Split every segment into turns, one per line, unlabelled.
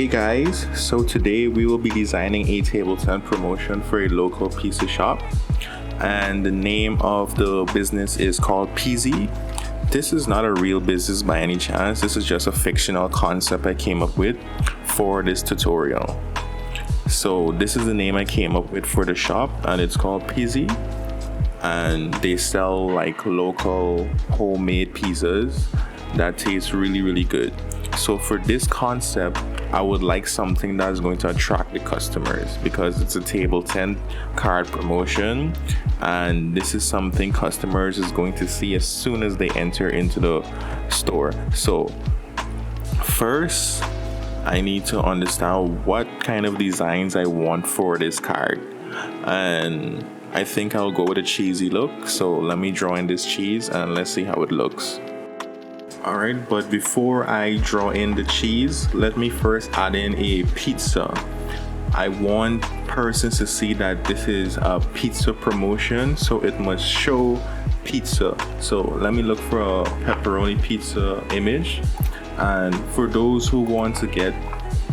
guys, so today we will be designing a table tent promotion for a local pizza shop, and the name of the business is called PZ. This is not a real business by any chance. This is just a fictional concept I came up with for this tutorial. So this is the name I came up with for the shop, and it's called PZ, and they sell like local homemade pizzas that taste really good. So for this concept, I would like something that's going to attract the customers because it's a table tent card promotion, and this is something customers is going to see as soon as they enter into the store. So first, I need to understand what kind of designs I want for this card, and I think I'll go with a cheesy look. So let me draw in this cheese and let's see how it looks. Alright, but before I draw in the cheese, let me first add in a pizza. I want persons to see that this is a pizza promotion, so it must show pizza. So let me look for a pepperoni pizza image. And for those who want to get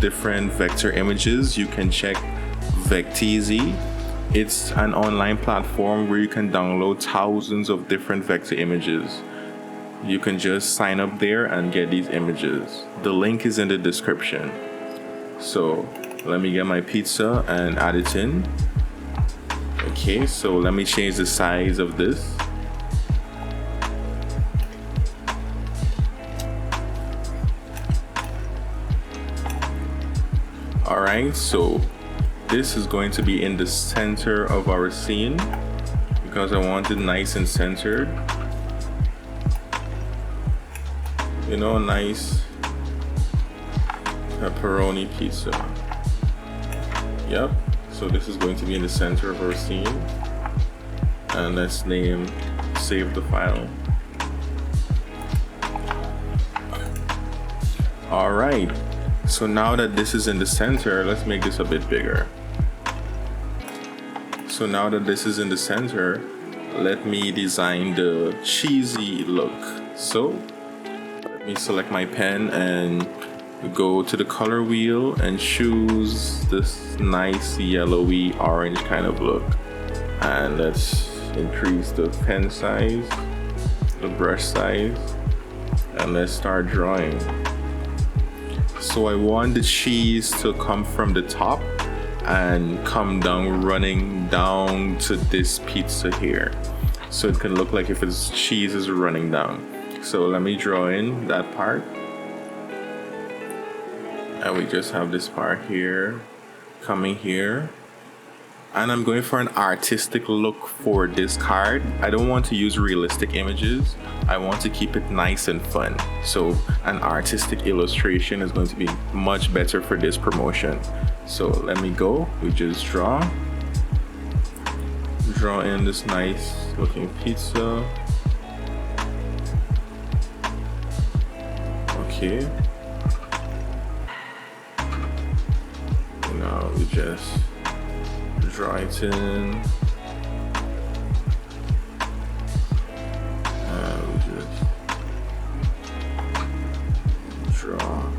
different vector images, you can check Vecteezy. It's an online platform where you can download thousands of different vector images. You can just sign up there and get these images. The link is in the description. So let me get my pizza and add it in. Okay, so let me change the size of this. Alright, so this is going to be in the center of our scene because I want it nice and centered. You know, nice pepperoni pizza. Yep, so this is going to be in the center of our scene. And let's save the file. Alright, so now that this is in the center, let's make this a bit bigger. So now that this is in the center, let me design the cheesy look. So let me select my pen and go to the color wheel and choose this nice yellowy orange kind of look. And let's increase the pen size, the brush size, and let's start drawing. So I want the cheese to come from the top and come down, running down to this pizza here. So it can look like if its cheese is running down. So let me draw in that part. And we just have this part here, coming here. And I'm going for an artistic look for this card. I don't want to use realistic images. I want to keep it nice and fun. So an artistic illustration is going to be much better for this promotion. So let me go. We just draw in this nice looking pizza. Okay. Now we just draw it in. And we just draw.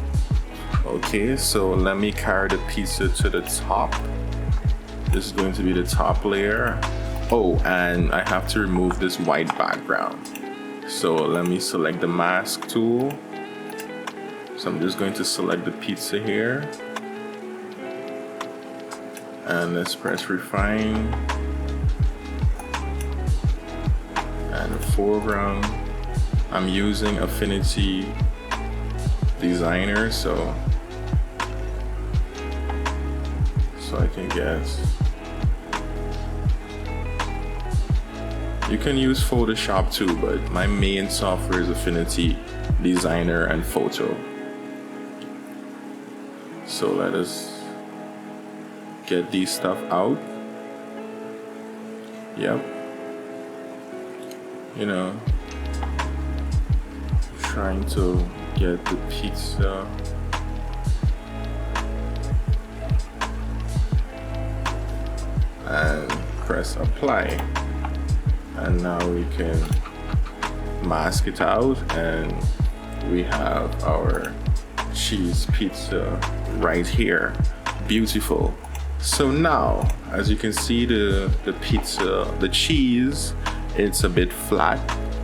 Okay, so let me carry the pizza to the top. This is going to be the top layer. Oh, and I have to remove this white background. So let me select the mask tool. So I'm just going to select the pizza here. And let's press refine. And the foreground, I'm using Affinity Designer, so I can guess. You can use Photoshop too, but my main software is Affinity Designer and Photo. So let us get these stuff out. Yep. You know, trying to get the pizza. And press apply. And now we can mask it out, and we have our cheese pizza right here. Beautiful. So now, as you can see, the pizza, the cheese, it's a bit flat.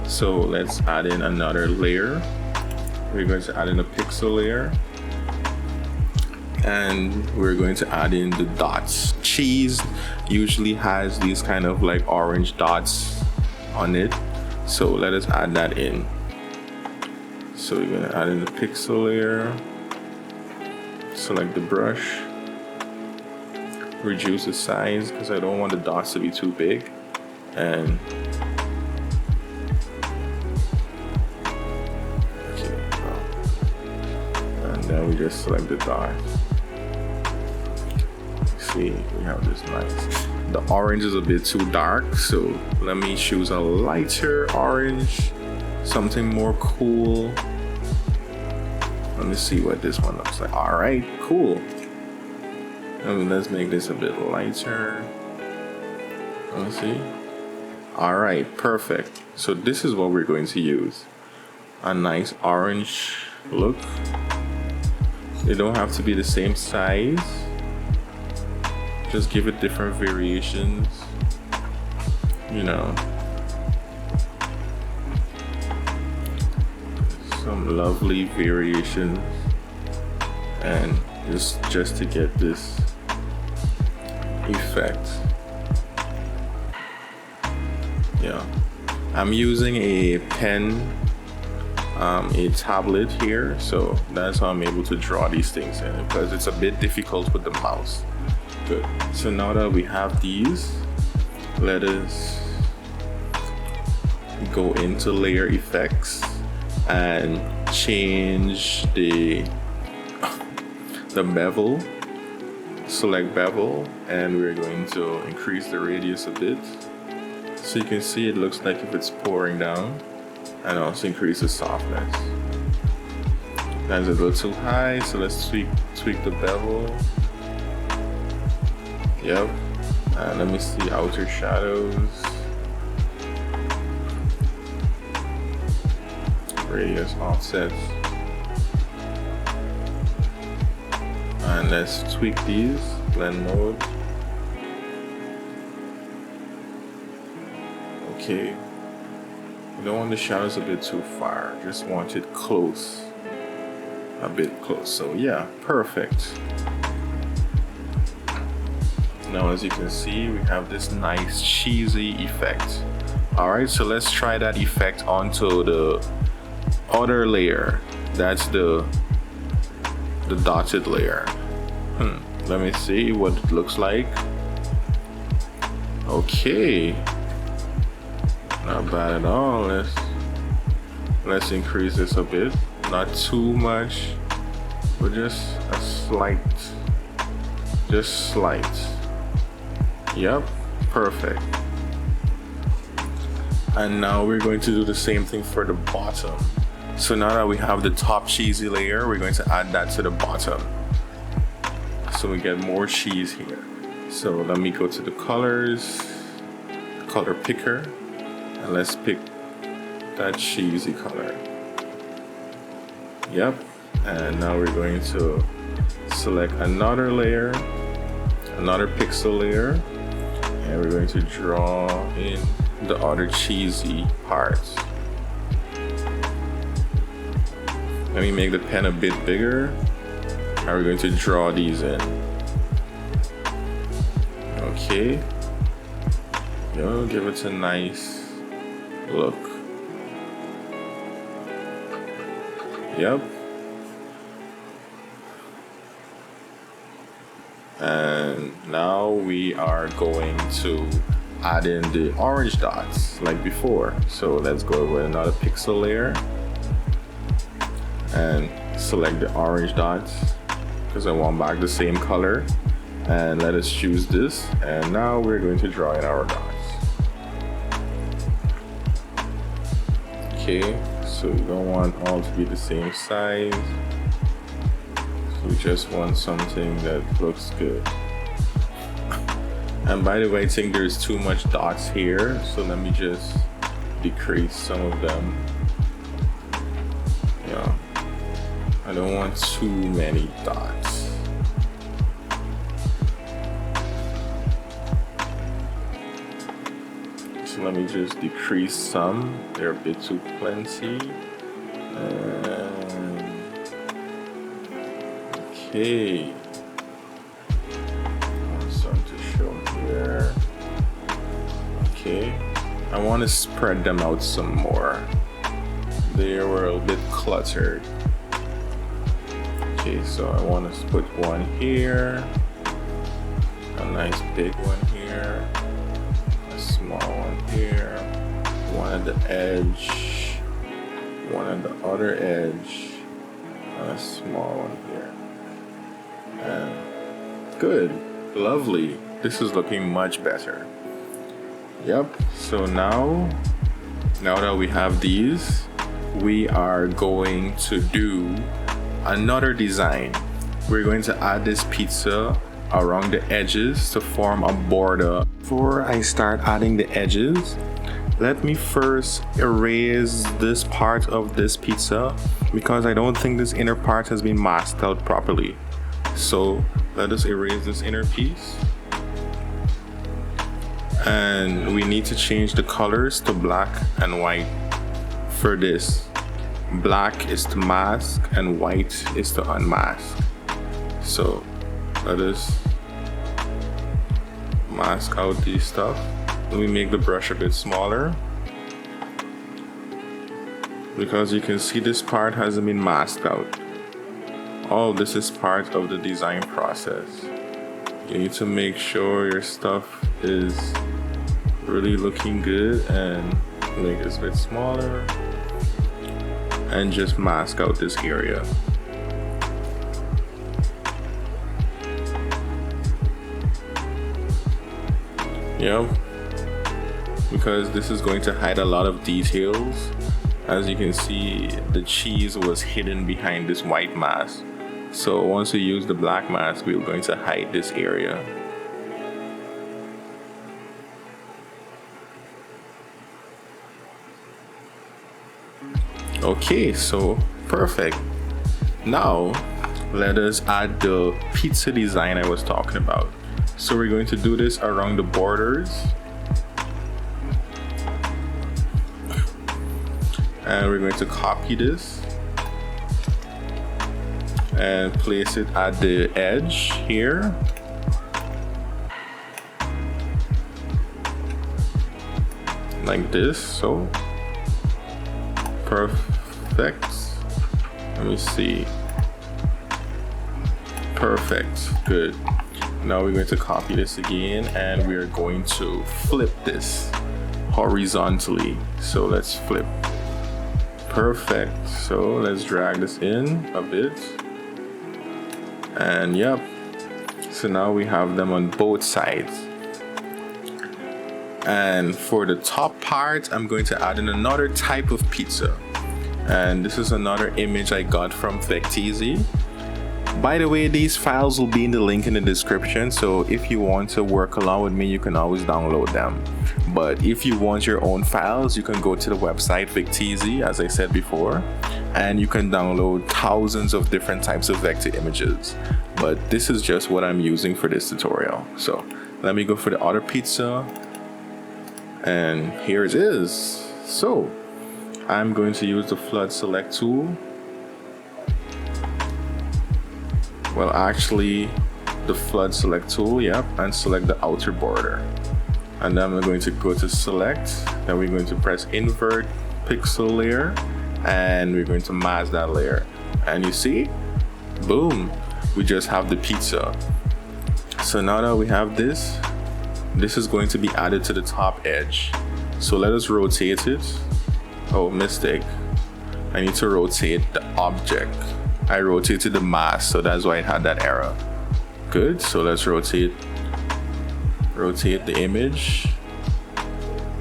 So let's add in another layer. We're going to add in a pixel layer. And we're going to add in the dots. Cheese usually has these kind of like orange dots on it. So let us add that in. So we're gonna add in the pixel layer. Select the brush. Reduce the size because I don't want the dots to be too big. And okay, and then we just select the dots. See, we have this nice. The orange is a bit too dark, so let me choose a lighter orange, something more cool. Let me see what this one looks like. All right, cool. Let's make this a bit lighter. Let me see. All right, perfect. So this is what we're going to use. A nice orange look. They don't have to be the same size. Just give it different variations, you know. Some lovely variations, and just to get this effect. Yeah, I'm using a pen, a tablet here, so that's how I'm able to draw these things in, because it's a bit difficult with the mouse. Good. So now that we have these, let us go into layer effects and change the bevel. Select bevel, and we're going to increase the radius a bit. So you can see it looks like if it's pouring down, and also increase the softness. That's a little too high, so let's tweak the bevel. Yep, and let me see outer shadows. Radius offsets. And let's tweak these, blend mode. Okay, we don't want the shadows a bit too far, just want it close, a bit close. So yeah, perfect. Now as you can see, we have this nice cheesy effect. Alright, so let's try that effect onto the other layer. That's the dotted layer. Let me see what it looks like. Okay, not bad at all. Let's increase this a bit, not too much, but just a slight. Yep, perfect. And now we're going to do the same thing for the bottom. So now that we have the top cheesy layer, we're going to add that to the bottom, so we get more cheese here. So let me go to the colors, color picker, and let's pick that cheesy color. Yep, and now we're going to select another layer, another pixel layer, and we're going to draw in the other cheesy parts. Let me make the pen a bit bigger, and we're going to draw these in. Okay, give it a nice look. Yep. And now we are going to add in the orange dots like before. So let's go with another pixel layer and select the orange dots because I want back the same color. And let us choose this. And now we're going to draw in our dots. Okay, so we don't want all to be the same size. So we just want something that looks good. And by the way, I think there's too much dots here, so let me just decrease some of them. Yeah, I don't want too many dots. So let me just decrease some. They're a bit too plenty. Okay. Some to show here. Okay. I want to spread them out some more. They were a bit cluttered. Okay, so I want to put one here, a nice big one here, a small one here, one at the edge, one at the other edge, and a small one here. And good, lovely. This is looking much better. Yep, so now that we have these, we are going to do another design. We're going to add this pizza around the edges to form a border. Before I start adding the edges, let me first erase this part of this pizza because I don't think this inner part has been masked out properly. So let us erase this inner piece. And we need to change the colors to black and white for this. Black is to mask and white is to unmask. So let us mask out these stuff. Let me make the brush a bit smaller because you can see this part hasn't been masked out. All this is part of the design process. You need to make sure your stuff is really looking good and make this a bit smaller and just mask out this area. Yep, because this is going to hide a lot of details. As you can see, the cheese was hidden behind this white mask. So once we use the black mask, we're going to hide this area. Okay, so perfect. Now let us add the pizza design I was talking about. So we're going to do this around the borders. And we're going to copy this and place it at the edge here. Like this, so perfect. Let me see. Perfect, good. Now we're going to copy this again and we're going to flip this horizontally. So let's flip. Perfect. So let's drag this in a bit. And yep. So now we have them on both sides. And for the top part, I'm going to add in another type of pizza. And this is another image I got from Vecteezy. By the way, these files will be in the link in the description, so if you want to work along with me, you can always download them. But if you want your own files, you can go to the website Vecteezy, as I said before, and you can download thousands of different types of vector images. But this is just what I'm using for this tutorial. So let me go for the other pizza, and here it is. So I'm going to use the flood select tool. Well, actually, the flood select tool, yep, and select the outer border. And then I'm going to go to select, then we're going to press invert pixel layer, and we're going to mask that layer. And you see, boom, we just have the pizza. So now that we have this, this is going to be added to the top edge. So let us rotate it. Oh, mistake. I need to rotate the object. I rotated the mask, so that's why it had that error. Good, so let's rotate the image.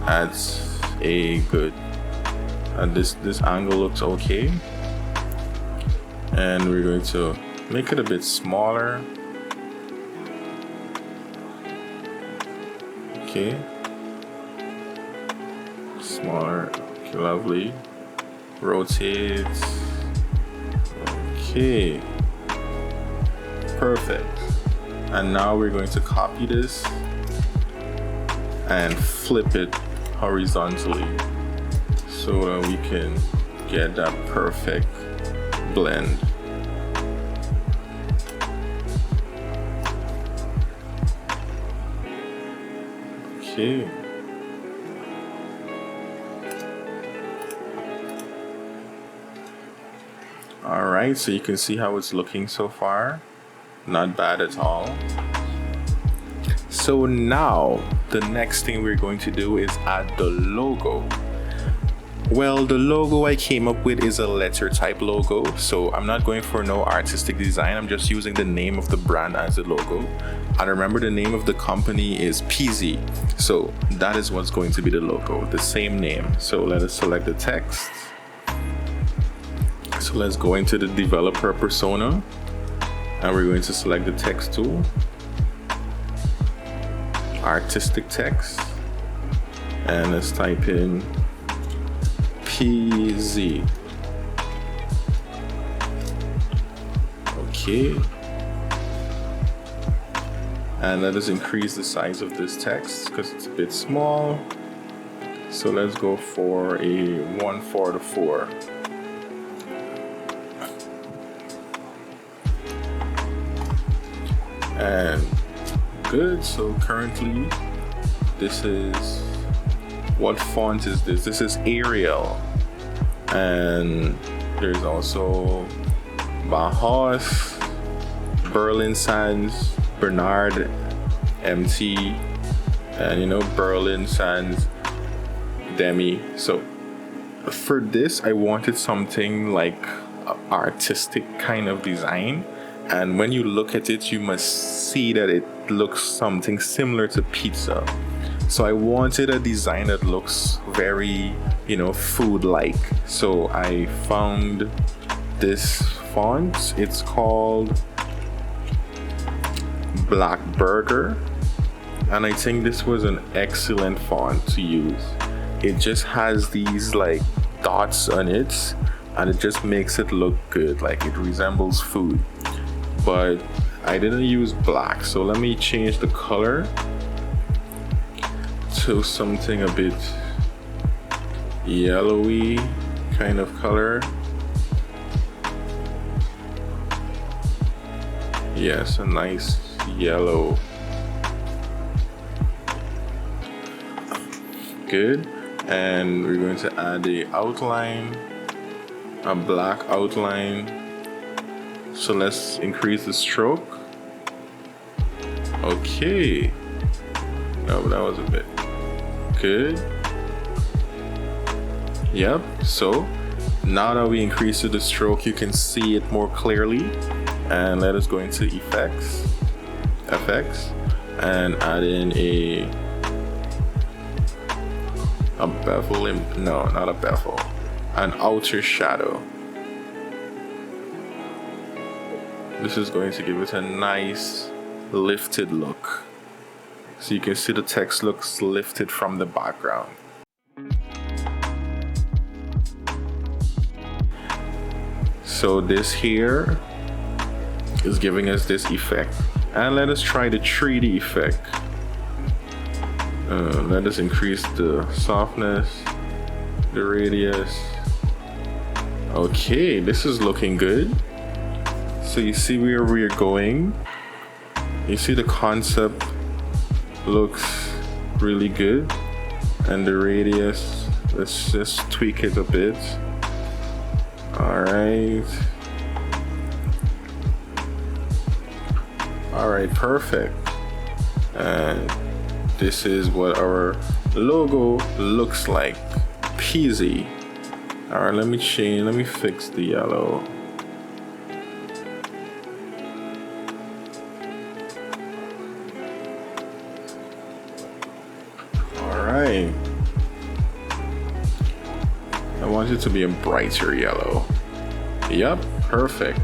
That's a good. And this angle looks okay. And we're going to make it a bit smaller. Okay. Smaller, okay, lovely. Rotate. Okay, perfect. And now we're going to copy this and flip it horizontally so that we can get that perfect blend. Okay. All right, so you can see how it's looking so far. Not bad at all. So now the next thing we're going to do is add the logo. Well, the logo I came up with is a letter type logo, so I'm not going for no artistic design. I'm just using the name of the brand as the logo. And remember, the name of the company is PZ, so that is what's going to be the logo, the same name. So let us select the text. So let's go into the developer persona, and we're going to select the text tool, artistic text, and let's type in PZ. Okay. And let us increase the size of this text because it's a bit small. So let's go for a 144. And good. So currently, this is, what font is this? This is Arial. And there's also Bauhaus, Berlin Sans, Bernard MT, and Berlin Sans Demi. So for this, I wanted something like artistic kind of design, and when you look at it, you must see that it looks something similar to pizza. So I wanted a design that looks very, food-like. So I found this font. It's called Black Burger, and I think this was an excellent font to use. It just has these like dots on it, and it just makes it look good, like it resembles food. But I didn't use black, so let me change the color to something a bit yellowy kind of color. Yes, a nice yellow. Good. And we're going to add a outline, a black outline. So let's increase the stroke. Okay. No, but that was a bit good. Yep. So now that we increase the stroke, you can see it more clearly. And let us go into effects, and add in a bevel. No, not a bevel. An outer shadow. This is going to give it a nice lifted look. So you can see the text looks lifted from the background. So this here is giving us this effect. And let us try the 3D effect. Let us increase the softness, the radius. Okay, this is looking good. So you see where we're going. You see the concept looks really good. And the radius, let's just tweak it a bit. Alright, perfect. And this is what our logo looks like. PZ. Alright, let me fix the yellow. Alright. I want it to be a brighter yellow. Yep, perfect.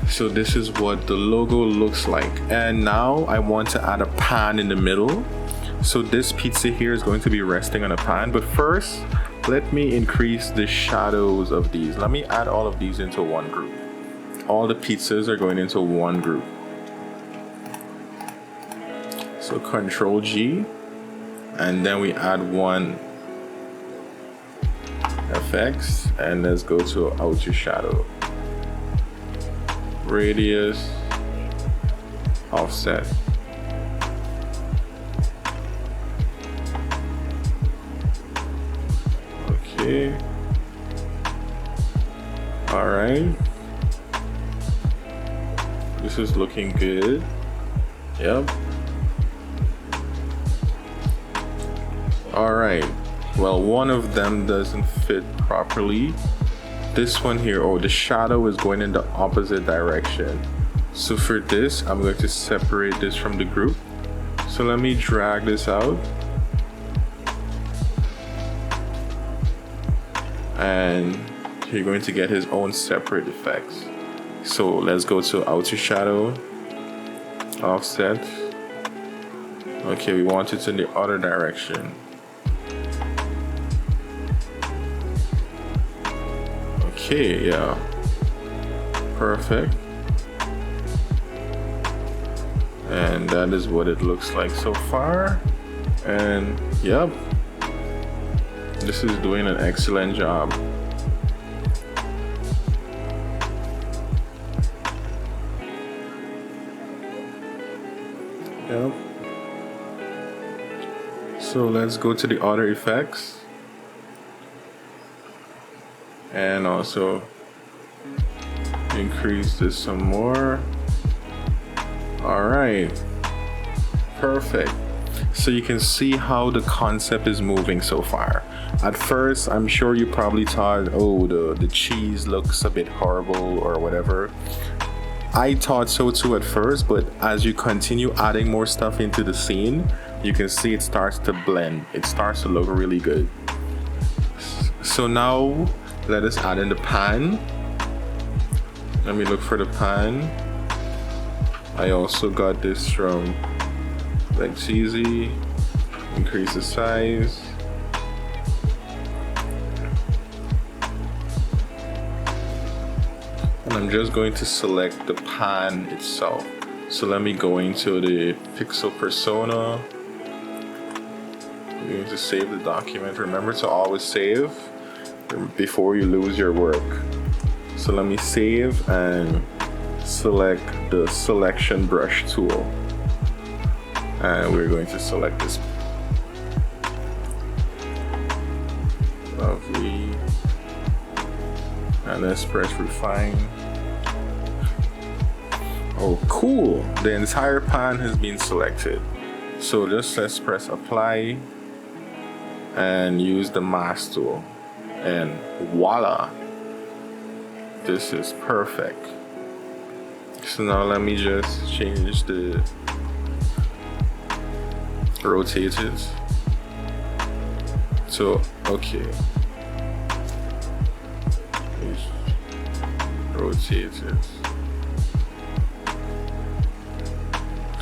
So this is what the logo looks like. And now I want to add a pan in the middle. So this pizza here is going to be resting on a pan. But first, let me increase the shadows of these. Let me add all of these into one group. All the pizzas are going into one group. So Control G. and then we add one FX, and let's go to outer shadow, radius, offset. Okay. All right. This is looking good. Yep. All right. Well, one of them doesn't fit properly. This one here, oh, the shadow is going in the opposite direction. So for this, I'm going to separate this from the group. So let me drag this out. And you're going to get his own separate effects. So let's go to outer shadow, offset. Okay, we want it in the other direction. Okay, yeah, perfect. And that is what it looks like so far. And yep, this is doing an excellent job. Yep. So let's go to the other effects. And also increase this some more. All right, perfect. So you can see how the concept is moving so far. At first, I'm sure you probably thought, oh, the cheese looks a bit horrible or whatever. I thought so too at first, but as you continue adding more stuff into the scene, you can see it starts to blend. It starts to look really good. So now let us add in the pan. Let me look for the pan. I also got this from like Cheesy. Increase the size. And I'm just going to select the pan itself. So let me go into the pixel persona. You're going to save the document. Remember to always save before you lose your work. So let me save and select the selection brush tool. And we're going to select this. Lovely. And let's press refine. Oh, cool. The entire pan has been selected. So just let's press apply and use the mask tool. And voila, this is perfect. So now let me just change the rotated. So okay, rotated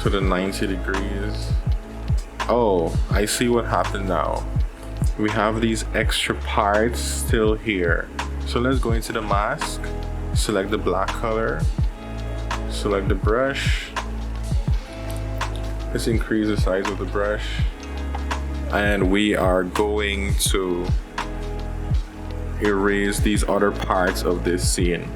to the 90 degrees. Oh, I see what happened now. We have these extra parts still here. So let's go into the mask, select the black color, select the brush. Let's increase the size of the brush. And we are going to erase these other parts of this scene.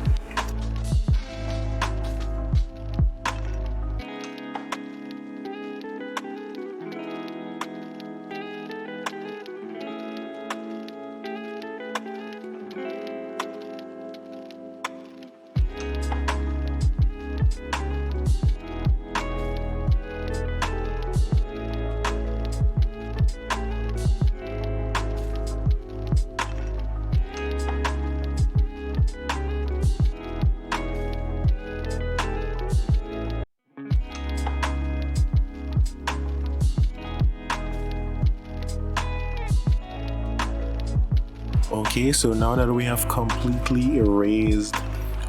Okay, so now that we have completely erased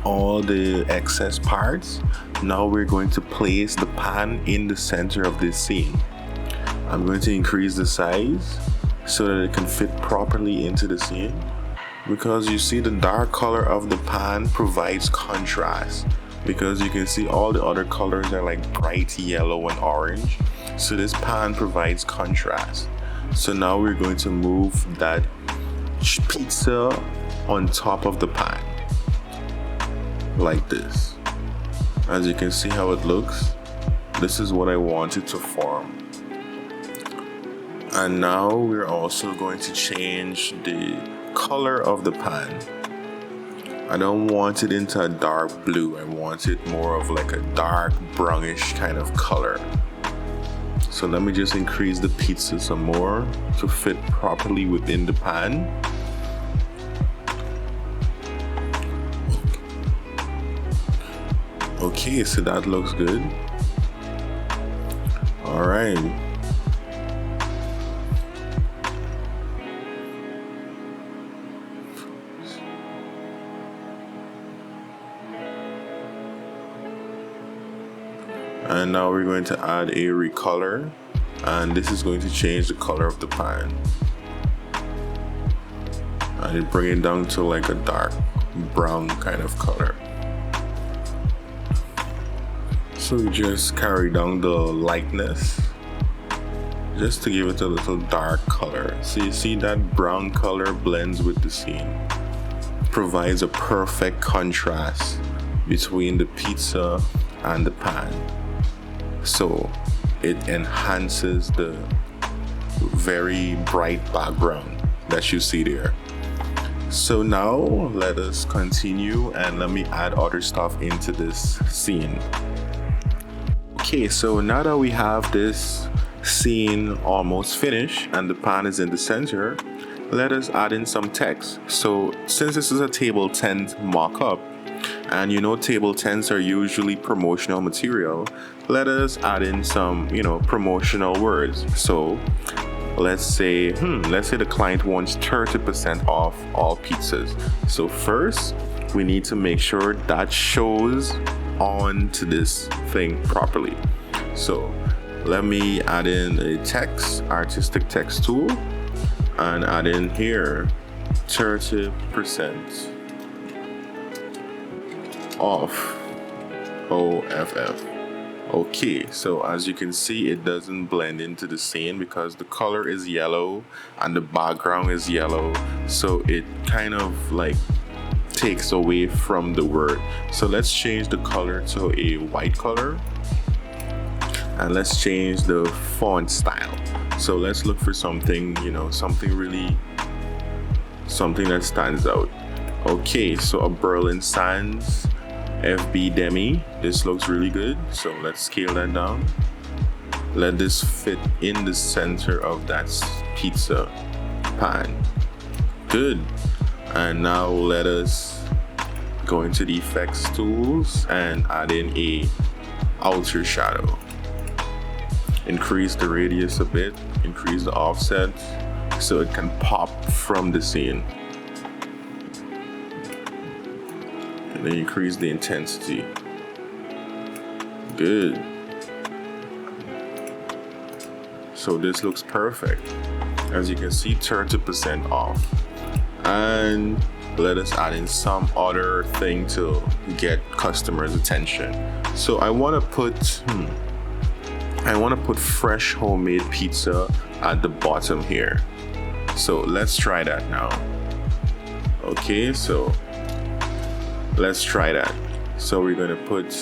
all the excess parts, now we're going to place the pan in the center of this scene. I'm going to increase the size so that it can fit properly into the scene, because you see the dark color of the pan provides contrast, because you can see all the other colors are like bright yellow and orange. So this pan provides contrast. So now we're going to move that pizza on top of the pan like this. As you can see how it looks, this is what I want it to form. And now we're also going to change the color of the pan. I don't want it into a dark blue. I want it more of like a dark brownish kind of color. So let me just increase the pizza some more to fit properly within the pan. Okay, so that looks good. All right. And now we're going to add a recolor, and this is going to change the color of the pan. And bring it down to like a dark brown kind of color. So we just carry down the lightness just to give it a little dark color. So you see that brown color blends with the scene, provides a perfect contrast between the pizza and the pan. So it enhances the very bright background that you see there. So now let us continue and let me add other stuff into this scene. Okay, so now that we have this scene almost finished and the pan is in the center, let us add in some text. So since this is a table tent mock-up, and you know table tents are usually promotional material, let us add in some, promotional words. So let's say the client wants 30% off all pizzas. So first, we need to make sure that shows on to this thing properly. So let me add in a artistic text tool, and add in here 30% off OFF. Okay, so as you can see, it doesn't blend into the scene because the color is yellow and the background is yellow, so it kind of like takes away from the word. So let's change the color to a white color, and let's change the font style. So let's look for something, something that stands out. Okay, so a Berlin Sans FB Demi. This looks really good, so let's scale that down. Let this fit in the center of that pizza pan. Good. And now let us go into the effects tools and add in a outer shadow. Increase the radius a bit, increase the offset so it can pop from the scene. And then increase the intensity. Good. So this looks perfect. As you can see, 30% off. And let us add in some other thing to get customers' attention. So I want to put fresh homemade pizza at the bottom here. So let's try that now. Okay, so let's try that. So we're gonna put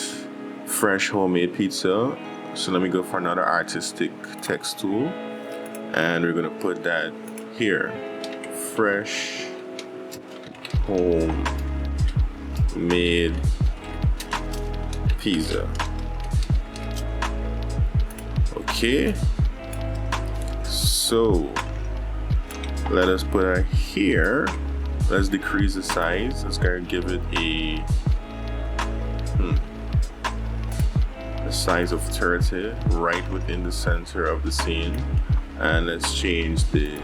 fresh homemade pizza. So let me go for another artistic text tool, and we're gonna put that here. Fresh homemade pizza. Okay, so let us put it here. Let's decrease the size. Let's go and give it a size of 30 right within the center of the scene. And let's change the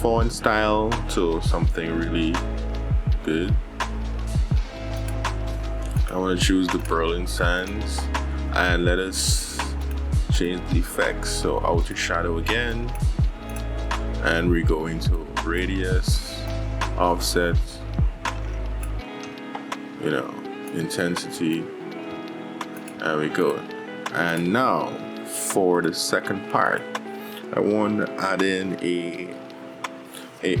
font style to something really good. I want to choose the Berlin Sans, and let us change the effects. So outer shadow again, and we're going to radius, offset, intensity. There we go. And now for the second part, I want to add in a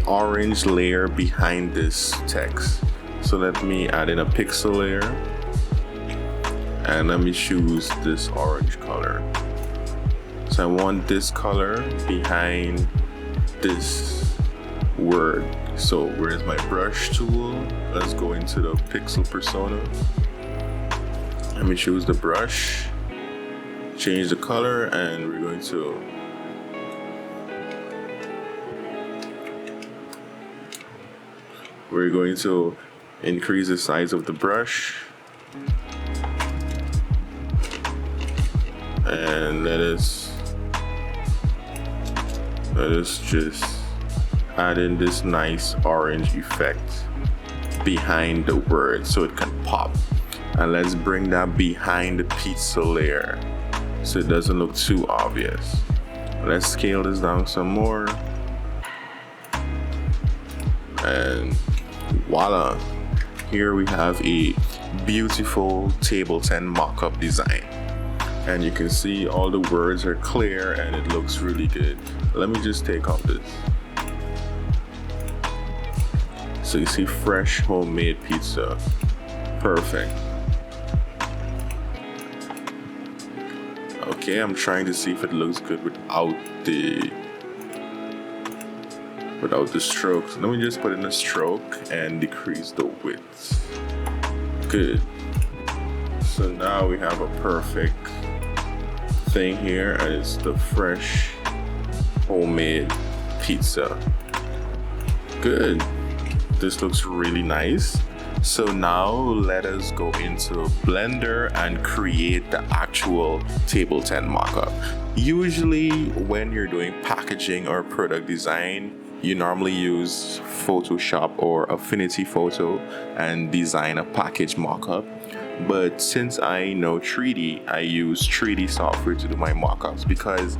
orange layer behind this text. So let me add in a pixel layer, and let me choose this orange color. So I want this color behind this word. So where's my brush tool? Let's go into the pixel persona. Let me choose the brush, change the color, and we're going to increase the size of the brush, and let us just add in this nice orange effect behind the word so it can pop. And let's bring that behind the pizza layer so it doesn't look too obvious. Let's scale this down some more, and voila, here we have a beautiful table 10 mock-up design. And you can see all the words are clear and it looks really good. Let me just take off this. So you see fresh homemade pizza. Perfect. Okay, I'm trying to see if it looks good without the strokes. Let me just put in a stroke and decrease the width. Good. So now we have a perfect thing here, and it's the fresh homemade pizza. Good. This looks really nice. So now let us go into Blender and create the actual table 10 mockup. Usually when you're doing packaging or product design, you normally use Photoshop or Affinity Photo and design a package mockup. But since I know 3D, I use 3D software to do my mockups, because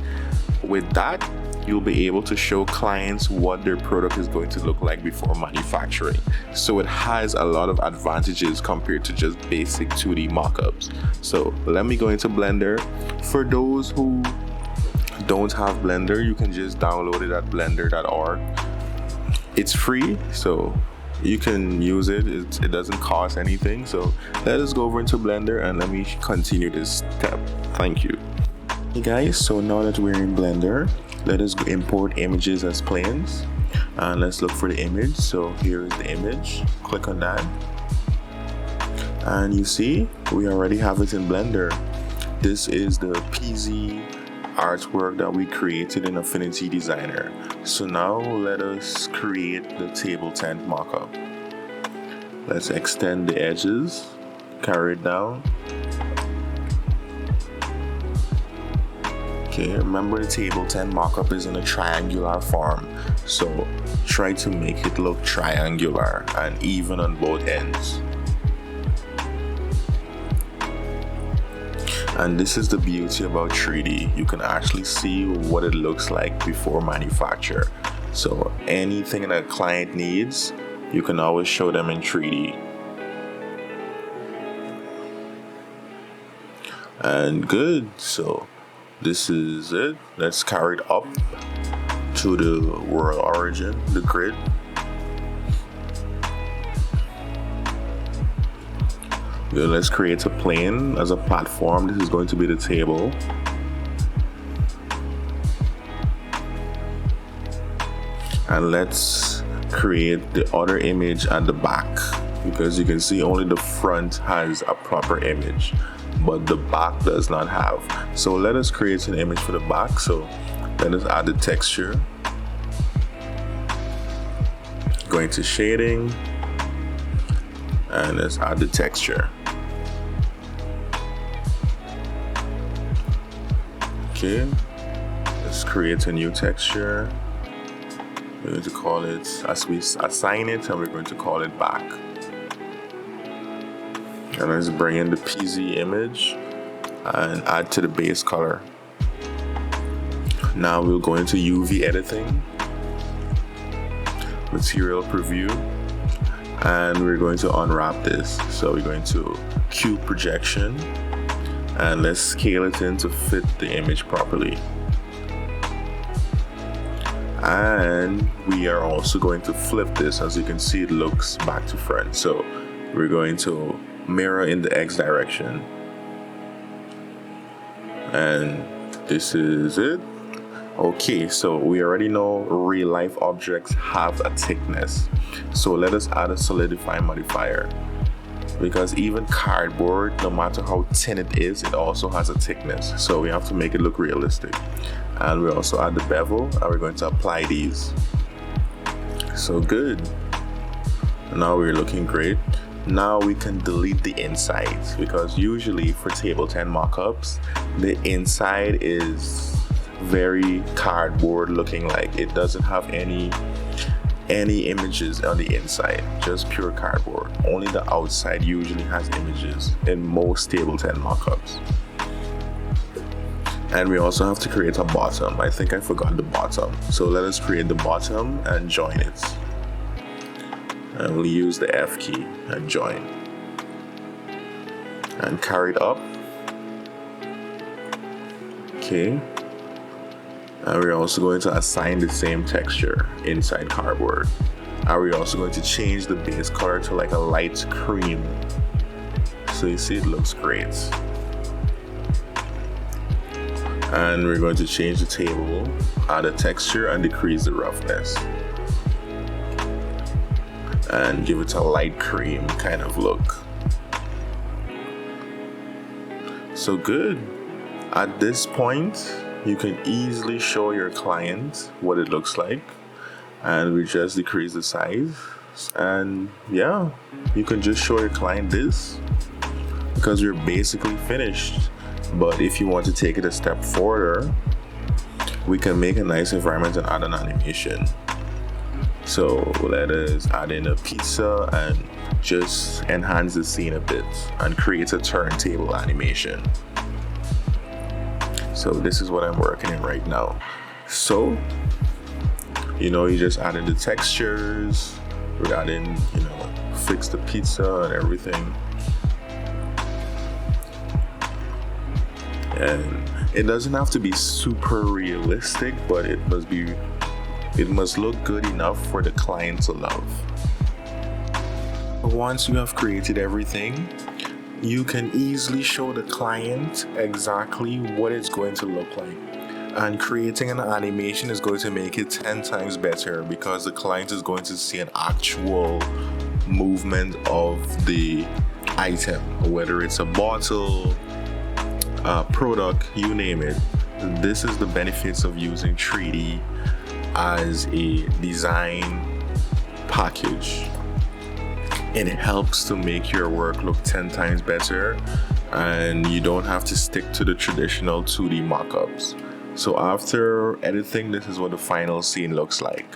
with that, you'll be able to show clients what their product is going to look like before manufacturing. So it has a lot of advantages compared to just basic 2D mockups. So let me go into Blender. For those who don't have Blender, you can just download it at blender.org. It's free, so you can use it. It doesn't cost anything. So let us go over into Blender and let me continue this step. Thank you. Hey guys, so now that we're in Blender, let us import images as planes, and let's look for the image. So here is the image. Click on that, and you see we already have it in Blender. This is the PZ artwork that we created in Affinity Designer. So now let us create the table 10 mockup. Let's extend the edges, carry it down. Okay, remember the table 10 mockup is in a triangular form, so try to make it look triangular and even on both ends. And this is the beauty about 3D. You can actually see what it looks like before manufacture. So anything that a client needs, you can always show them in 3D. And good, so this is it. Let's carry it up to the world origin, the grid. Good, let's create a plane as a platform. This is going to be the table. And let's create the other image at the back, because you can see only the front has a proper image, but the back does not have. So let us create an image for the back. So let us add the texture. Going to shading, and let's add the texture. Okay, let's create a new texture. We're going to call it, as we assign it, and we're going to call it back. And let's bring in the PZ image and add to the base color. Now we'll go into UV editing, material preview, and we're going to unwrap this. So we're going to cube projection, and let's scale it in to fit the image properly. And we are also going to flip this. As you can see, it looks back to front. So we're going to mirror in the X direction. And this is it. Okay, so we already know real life objects have a thickness. So let us add a solidify modifier. Because even cardboard, no matter how thin it is, it also has a thickness. So we have to make it look realistic. And we also add the bevel, and we're going to apply these. So good. Now we're looking great. Now we can delete the insides, because usually for table 10 mockups, the inside is very cardboard looking, like it doesn't have any images on the inside, just pure cardboard. Only the outside usually has images in most table 10 mockups. And we also have to create a bottom. I think I forgot the bottom. So let us create the bottom and join it. And we'll use the F key and join. And carry it up. Okay. And we're also going to assign the same texture inside cardboard. And we're also going to change the base color to like a light cream. So you see it looks great. And we're going to change the table, add a texture, and decrease the roughness. And give it a light cream kind of look. So good. At this point, you can easily show your client what it looks like, and we just decrease the size, and yeah, you can just show your client this because you're basically finished. But if you want to take it a step further, we can make a nice environment and add an animation. So let us add in a pizza and just enhance the scene a bit and create a turntable animation. So this is what I'm working in right now. So, you just added the textures, we're adding, fix the pizza and everything. And it doesn't have to be super realistic, but it must look good enough for the client to love. Once you have created everything, you can easily show the client exactly what it's going to look like. And creating an animation is going to make it 10 times better because the client is going to see an actual movement of the item, whether it's a bottle, a product, you name it. This is the benefits of using 3D as a design package. It helps to make your work look 10 times better, and you don't have to stick to the traditional 2D mockups. So after editing, this is what the final scene looks like.